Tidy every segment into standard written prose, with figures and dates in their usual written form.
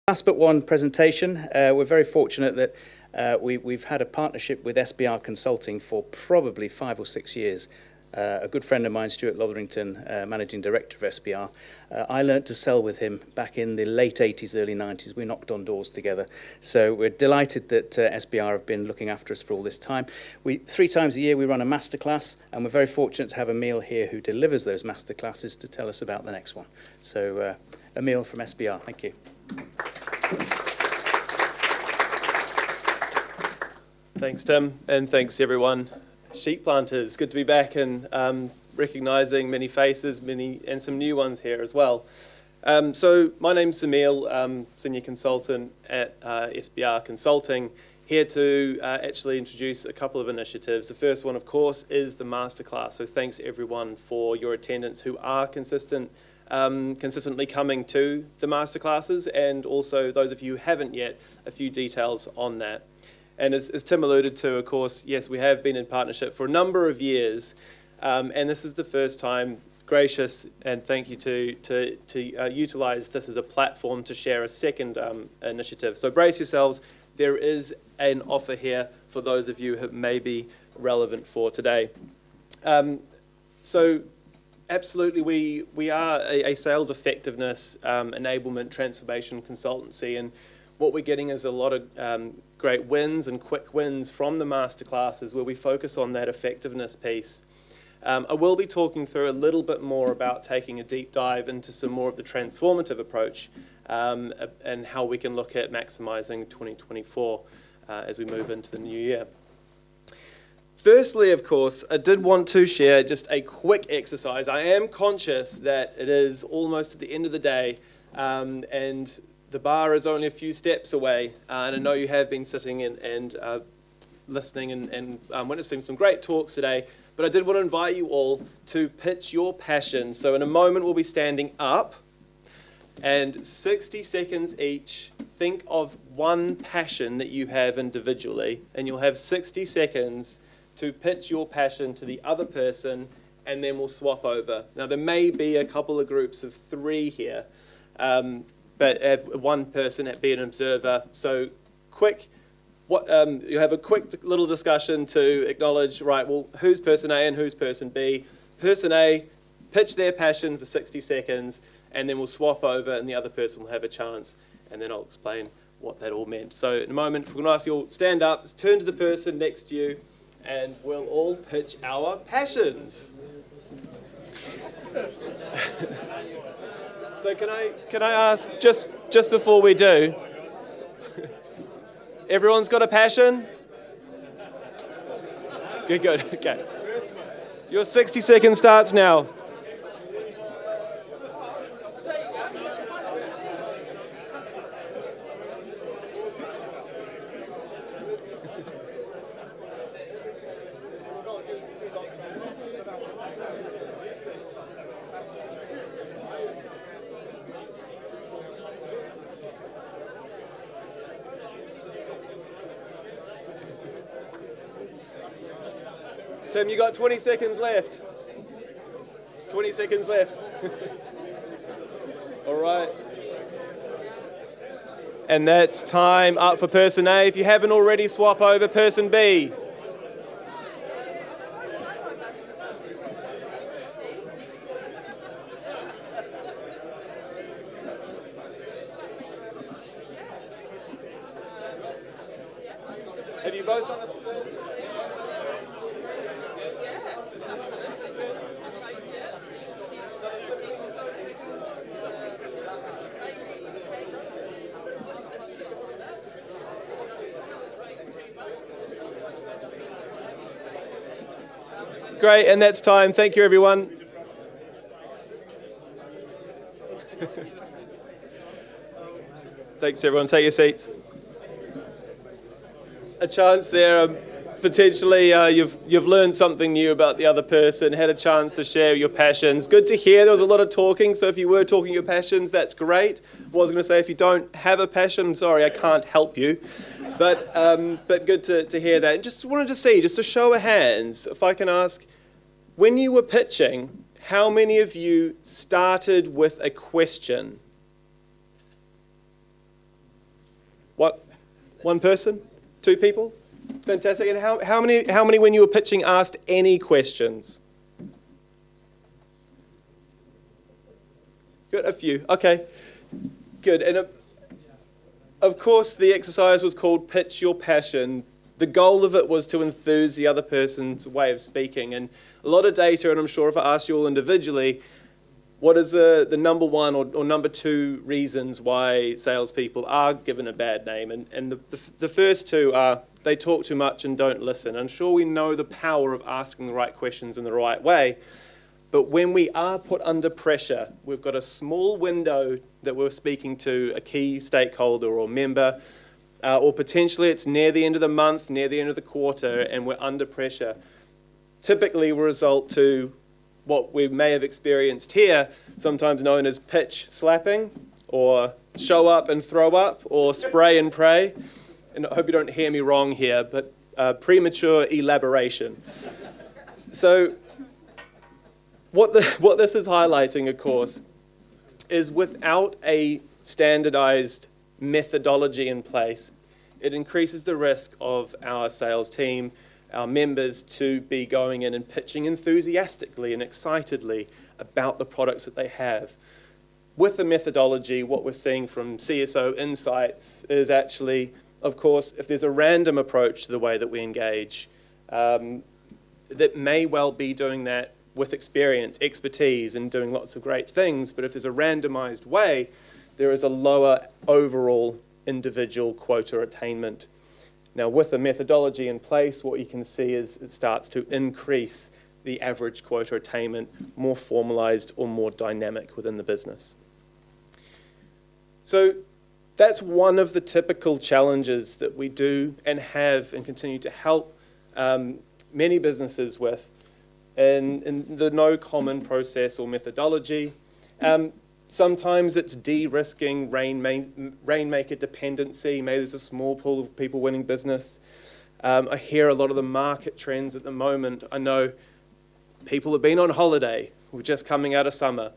Last but one presentation. We're very fortunate that we've had a partnership with SBR Consulting for probably 5 or 6 years. A good friend of mine, Stuart Lotherington, Managing Director of SBR, I learnt to sell with him back in the late 80s, early 90s. We knocked on doors together. So we're delighted that SBR have been looking after us for all this time. 3 times a year we run a Masterclass, and we're very fortunate to have Emile here who delivers those Masterclasses to tell us about the next one. So Emile from SBR, thank you. Thanks, Tim, and thanks everyone. Sheep planters, good to be back and recognising many faces, and some new ones here as well. So my name's Emile, Senior Consultant at SBR Consulting, here to actually introduce a couple of initiatives. The first one, of course, is the Masterclass. So thanks everyone for your attendance who are consistently coming to the Masterclasses, and also those of you who haven't yet, a few details on that. And as Tim alluded to, of course, yes, we have been in partnership for a number of years, and this is the first time. Gracious, and thank you to utilise this as a platform to share a second initiative. So brace yourselves, there is an offer here for those of you who may be relevant for today. So absolutely, we are a sales effectiveness enablement transformation consultancy, and what we're getting is a lot of great wins and quick wins from the masterclasses where we focus on that effectiveness piece. I will be talking through a little bit more about taking a deep dive into some more of the transformative approach and how we can look at maximising 2024 as we move into the new year. Firstly, of course, I did want to share just a quick exercise. I am conscious that it is almost at the end of the day, and the bar is only a few steps away, and I know you have been sitting and listening and witnessing some great talks today, but I did want to invite you all to pitch your passion. So in a moment we'll be standing up, and 60 seconds each, think of one passion that you have individually, and you'll have 60 seconds to pitch your passion to the other person, and then we'll swap over. Now there may be a couple of groups of 3 here, but one person be an observer. So quick, you have a quick little discussion to acknowledge, right, well, who's person A and who's person B? Person A, pitch their passion for 60 seconds, and then we'll swap over and the other person will have a chance, and then I'll explain what that all meant. So in a moment, we're going to ask you all, stand up, turn to the person next to you, and we'll all pitch our passions. So can I ask, just before we do, everyone's got a passion? Good, okay. Your 60 seconds starts now. Tim, you got 20 seconds left. 20 seconds left. All right. And that's time up for person A. If you haven't already, swap over person B. Have you both done it? Great, and that's time. Thank you, everyone. Thanks, everyone. Take your seats. A chance there. Potentially, you've learned something new about the other person, had a chance to share your passions. Good to hear. There was a lot of talking, so if you were talking your passions, that's great. I was going to say, if you don't have a passion, sorry, I can't help you. But good to hear that. And just wanted to see, just a show of hands, if I can ask, when you were pitching, how many of you started with a question? What? One person? Two people? Fantastic. And how many when you were pitching asked any questions? Good, a few. Okay, good. And of course, the exercise was called Pitch Your Passion. The goal of it was to enthuse the other person's way of speaking. And a lot of data, and I'm sure if I ask you all individually, what is the number one or number two reasons why salespeople are given a bad name? And the first two are they talk too much and don't listen. I'm sure we know the power of asking the right questions in the right way. But when we are put under pressure, we've got a small window that we're speaking to a key stakeholder or member, or potentially it's near the end of the month, near the end of the quarter, and we're under pressure. Typically will result to what we may have experienced here, sometimes known as pitch slapping, or show up and throw up, or spray and pray. And I hope you don't hear me wrong here, but premature elaboration. So what this is highlighting, of course, is without a standardized methodology in place, it increases the risk of our sales team, our members, to be going in and pitching enthusiastically and excitedly about the products that they have. With the methodology, what we're seeing from CSO Insights is actually, of course, if there's a random approach to the way that we engage, that may well be doing that with experience, expertise, and doing lots of great things, but if there's a randomized way, there is a lower overall individual quota attainment. Now, with the methodology in place, what you can see is it starts to increase the average quota attainment, more formalized or more dynamic within the business. So that's one of the typical challenges that we do and have and continue to help many businesses with in the no common process or methodology. Sometimes it's de-risking rainmaker dependency. Maybe there's a small pool of people winning business. I hear a lot of the market trends at the moment. I know people have been on holiday. We're just coming out of summer,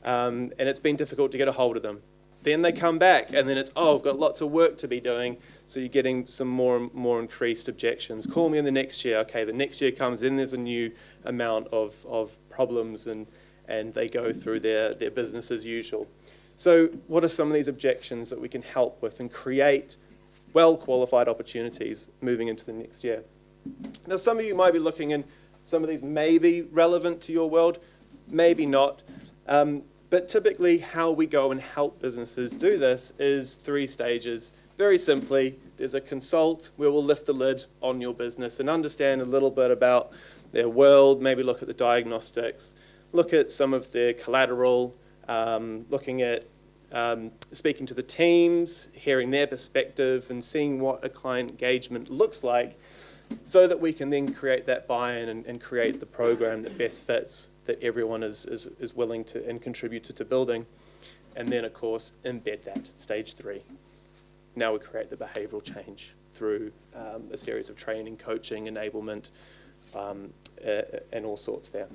and it's been difficult to get a hold of them. Then they come back, and then it's, oh, I've got lots of work to be doing, so you're getting some more increased objections. Call me in the next year. Okay, the next year comes in, there's a new amount of problems, and they go through their business as usual. So what are some of these objections that we can help with and create well-qualified opportunities moving into the next year? Now, some of you might be looking, and some of these may be relevant to your world, maybe not. But typically how we go and help businesses do this is 3 stages. Very simply, there's a consult where we'll lift the lid on your business and understand a little bit about their world, maybe look at the diagnostics, look at some of their collateral, looking at speaking to the teams, hearing their perspective and seeing what a client engagement looks like, so that we can then create that buy-in and create the program that best fits, that everyone is willing to and contribute to building. And then, of course, embed that, stage 3. Now we create the behavioral change through a series of training, coaching, enablement, and all sorts there.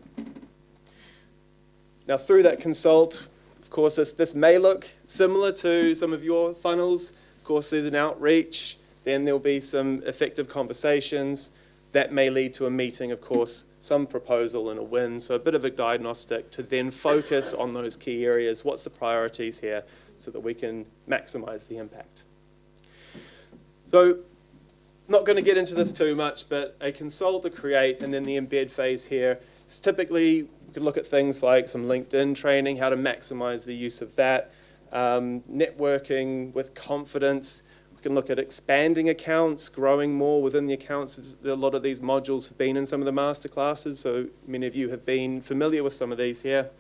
Now, through that consult, of course, this may look similar to some of your funnels. Of course, there's an outreach. Then there'll be some effective conversations. That may lead to a meeting, of course, some proposal and a win. So a bit of a diagnostic to then focus on those key areas. What's the priorities here so that we can maximize the impact? So not going to get into this too much, but a consult to create and then the embed phase here is typically, we can look at things like some LinkedIn training, how to maximize the use of that, networking with confidence. We can look at expanding accounts, growing more within the accounts. A lot of these modules have been in some of the masterclasses, so many of you have been familiar with some of these here.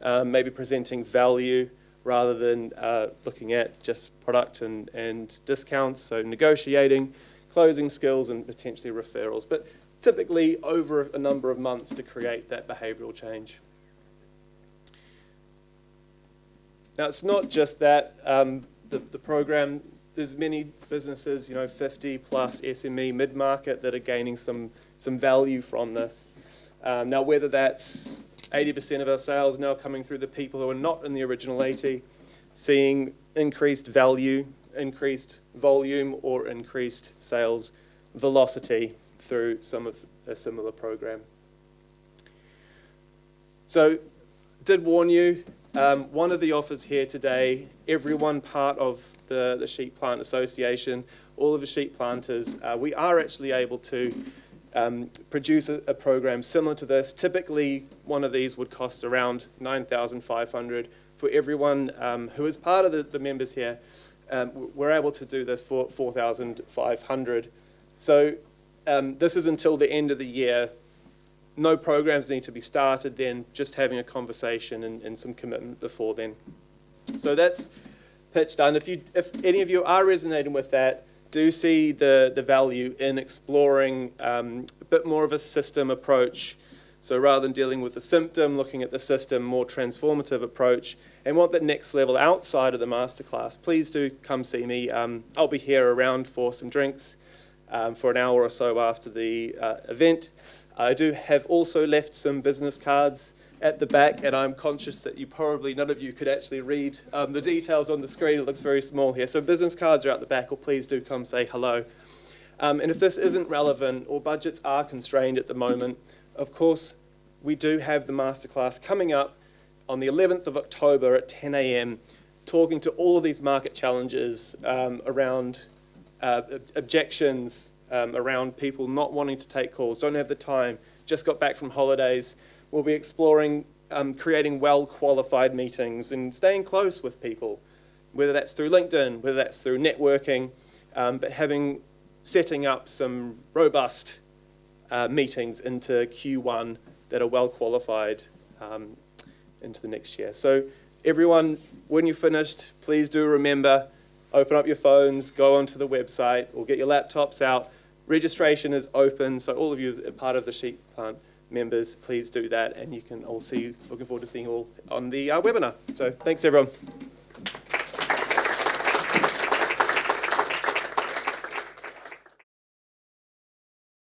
Maybe presenting value rather than looking at just product and discounts, so negotiating, closing skills, and potentially referrals. But typically over a number of months to create that behavioral change. Now, it's not just that. The program, there's many businesses, 50 plus SME mid-market that are gaining some value from this. Now, whether that's 80% of our sales now coming through the people who are not in the original 80, seeing increased value increased volume or increased sales velocity through some of a similar program. So, did warn you, one of the offers here today, everyone part of the Sheep Plant Association, all of the sheep planters, we are actually able to produce a program similar to this. Typically, one of these would cost around $9,500 for everyone who is part of the members here. We're able to do this for $4,500. So this is until the end of the year. No programs need to be started then, just having a conversation and some commitment before then. So that's pitch done. If any of you are resonating with that, do see the value in exploring a bit more of a system approach. So rather than dealing with the symptom, looking at the system, more transformative approach, and want that next level outside of the masterclass, please do come see me. I'll be here around for some drinks for an hour or so after the event. I do have also left some business cards at the back, and I'm conscious that none of you could actually read the details on the screen. It looks very small here. So business cards are out the back, or please do come say hello. And if this isn't relevant or budgets are constrained at the moment, of course, we do have the masterclass coming up on the 11th of October at 10 a.m, talking to all of these market challenges around objections, around people not wanting to take calls, don't have the time, just got back from holidays. We'll be exploring creating well-qualified meetings and staying close with people, whether that's through LinkedIn, whether that's through networking, but setting up some robust meetings into Q1 that are well-qualified into the next year. So everyone, when you're finished, please do remember, open up your phones, go onto the website, or get your laptops out. Registration is open, so all of you are part of the Sheep Plant members, please do that, and you can all looking forward to seeing you all on the webinar. So thanks everyone.